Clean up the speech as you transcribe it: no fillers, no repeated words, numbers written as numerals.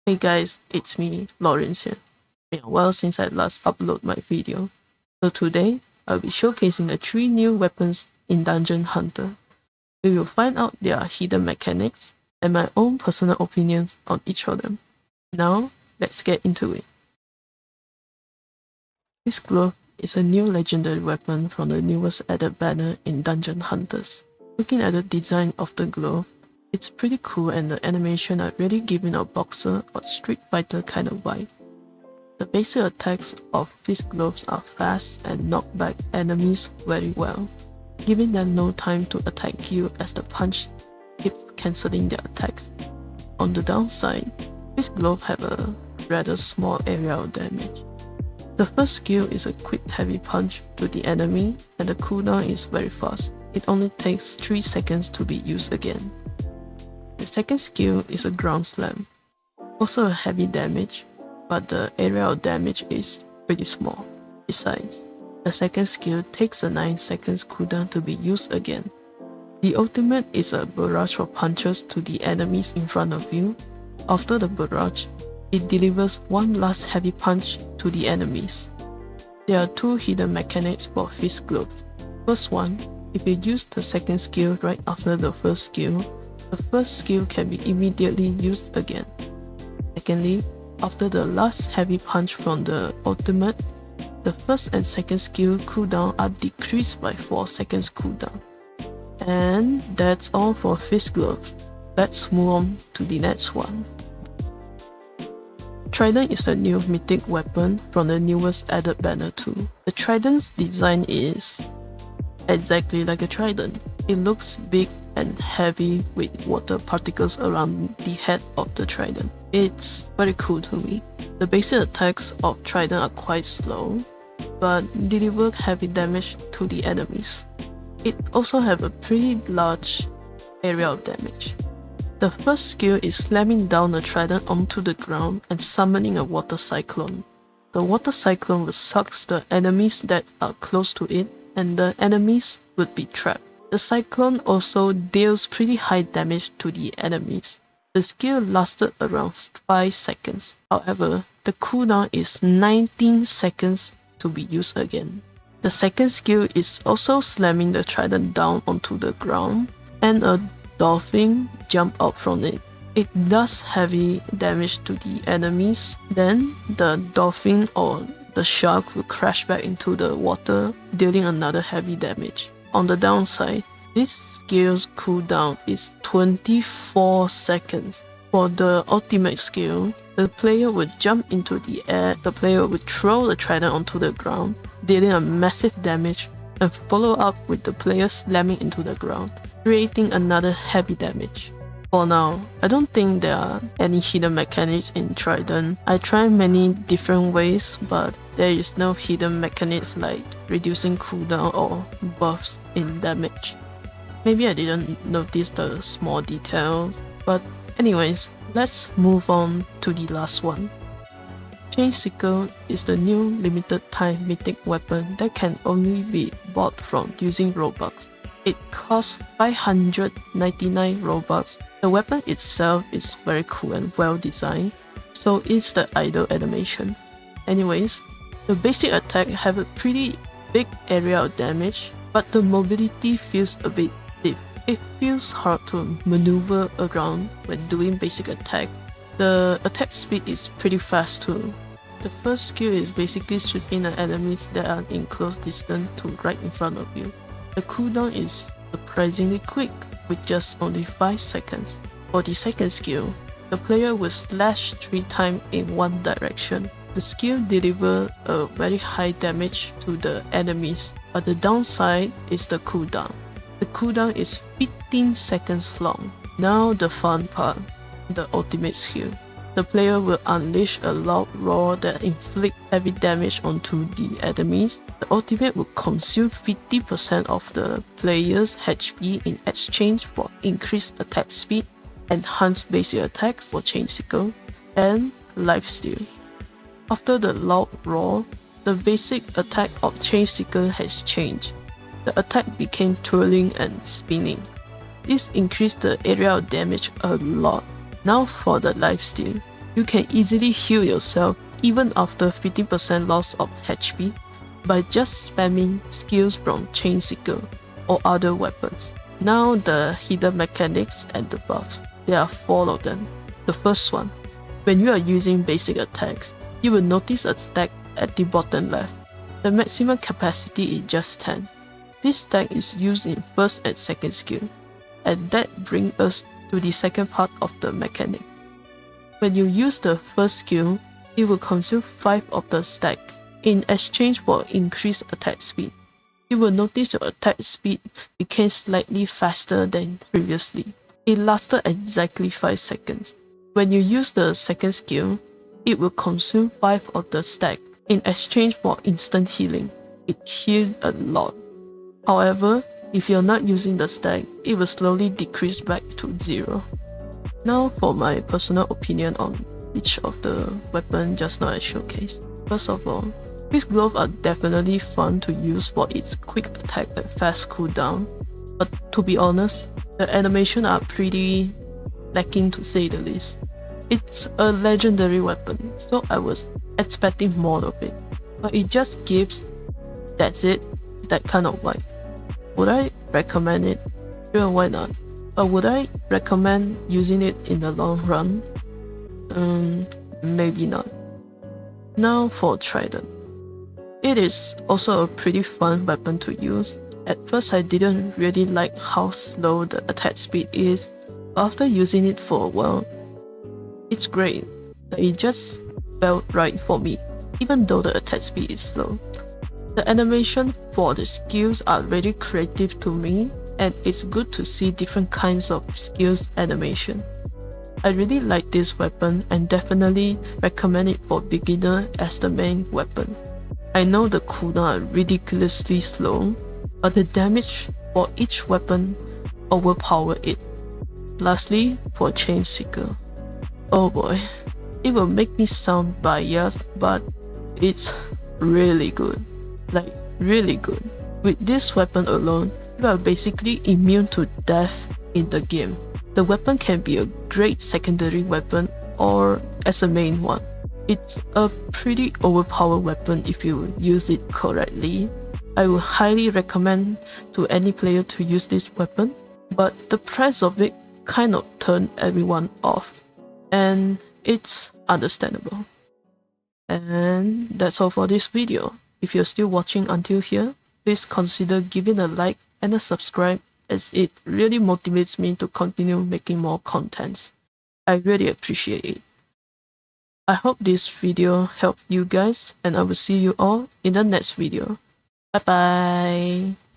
Hey guys, it's me, Lawrence here. Been a while since I last uploaded my video. So today, I'll be showcasing the 3 new weapons in Dungeon Hunter. We will find out their hidden mechanics and my own personal opinions on each of them. Now, let's get into it. This glove is a new legendary weapon from the newest added banner in Dungeon Hunters. Looking at the design of the glove, it's pretty cool and the animation are really giving a boxer or street fighter kind of vibe. The basic attacks of these gloves are fast and knock back enemies very well, giving them no time to attack you as the punch keeps cancelling their attacks. On the downside, these gloves have a rather small area of damage. The first skill is a quick heavy punch to the enemy and the cooldown is very fast. It only takes 3 seconds to be used again. The second skill is a ground slam, also a heavy damage, but the area of damage is pretty small. Besides, the second skill takes a 9 seconds cooldown to be used again. The ultimate is a barrage of punches to the enemies in front of you. After the barrage, it delivers one last heavy punch to the enemies. There are 2 hidden mechanics for fist gloves. First one, if you use the second skill right after the first skill, the first skill can be immediately used again. Secondly, after the last heavy punch from the ultimate, the first and second skill cooldown are decreased by 4 seconds cooldown. And that's all for fist gloves. Let's move on to the next one. Trident is a new mythic weapon from the newest added banner too. The Trident's design is exactly like a trident. It looks big and heavy with water particles around the head of the trident. It's very cool to me. The basic attacks of trident are quite slow, but deliver heavy damage to the enemies. It also have a pretty large area of damage. The first skill is slamming down the trident onto the ground and summoning a water cyclone. The water cyclone will suck the enemies that are close to it, and the enemies would be trapped. The cyclone also deals pretty high damage to the enemies. The skill lasted around 5 seconds. However, the cooldown is 19 seconds to be used again. The second skill is also slamming the trident down onto the ground, and a dolphin jump out from it. It does heavy damage to the enemies. Then the dolphin or the shark will crash back into the water, dealing another heavy damage. On the downside, this skill's cooldown is 24 seconds. For the ultimate skill, the player would jump into the air, the player would throw the trident onto the ground, dealing a massive damage, and follow up with the player slamming into the ground, creating another heavy damage. For now, I don't think there are any hidden mechanics in Trident. I tried many different ways, but there is no hidden mechanics like reducing cooldown or buffs in damage. Maybe I didn't notice the small detail, but anyways, let's move on to the last one. Sickles is the new limited time mythic weapon that can only be bought from using Roblox. It costs 599 Robux. The weapon itself is very cool and well designed, so is the idle animation. Anyways, the basic attack have a pretty big area of damage, but the mobility feels a bit stiff. It feels hard to maneuver around when doing basic attack. The attack speed is pretty fast too. The first skill is basically sweeping the enemies that are in close distance to right in front of you. The cooldown is surprisingly quick, with just only 5 seconds. For the second skill, the player will slash 3 times in one direction. The skill delivers a very high damage to the enemies, but the downside is the cooldown. The cooldown is 15 seconds long. Now the fun part, the ultimate skill. The player will unleash a loud roar that inflicts heavy damage onto the enemies. The ultimate will consume 50% of the player's HP in exchange for increased attack speed, enhanced basic attacks for Sickles, and lifesteal. After the loud roar, the basic attack of Sickles has changed. The attack became twirling and spinning. This increased the area of damage a lot. Now for the lifesteal. You can easily heal yourself even after 50% loss of HP by just spamming skills from Chain Sickle or other weapons. Now the hidden mechanics and the buffs. There are 4 of them. The first one, when you are using basic attacks, you will notice a stack at the bottom left. The maximum capacity is just 10. This stack is used in first and second skill, and that brings us to the second part of the mechanic. When you use the first skill, it will consume 5 of the stack in exchange for increased attack speed. You will notice your attack speed became slightly faster than previously. It lasted exactly 5 seconds. When you use the second skill, it will consume 5 of the stack in exchange for instant healing. It heals a lot. However, if you're not using the stack, it will slowly decrease back to 0. Now for my personal opinion on each of the weapons just now I showcased. First of all, these gloves are definitely fun to use for its quick attack and fast cooldown, but to be honest, the animations are pretty lacking to say the least. It's a legendary weapon, so I was expecting more of it, but it just gives, that's it, that kind of vibe. Would I recommend it? Sure, why not? But would I recommend using it in the long run? Maybe not. Now for Trident. It is also a pretty fun weapon to use. At first I didn't really like how slow the attack speed is, but after using it for a while, it's great. It just felt right for me, even though the attack speed is slow. The animation for the skills are really creative to me, and it's good to see different kinds of skills animation. I really like this weapon and definitely recommend it for beginner as the main weapon. I know the cooldown are ridiculously slow, but the damage for each weapon overpower it. Lastly, for Chain Sickle. Oh boy, it will make me sound biased, but it's really good. Like, really good. With this weapon alone, you are basically immune to death in the game. The weapon can be a great secondary weapon or as a main one. It's a pretty overpowered weapon if you use it correctly. I would highly recommend to any player to use this weapon, but the price of it kind of turned everyone off, and it's understandable. And that's all for this video. If you're still watching until here, please consider giving a like and a subscribe, as it really motivates me to continue making more contents. I really appreciate it. I hope this video helped you guys, and I will see you all in the next video. Bye bye.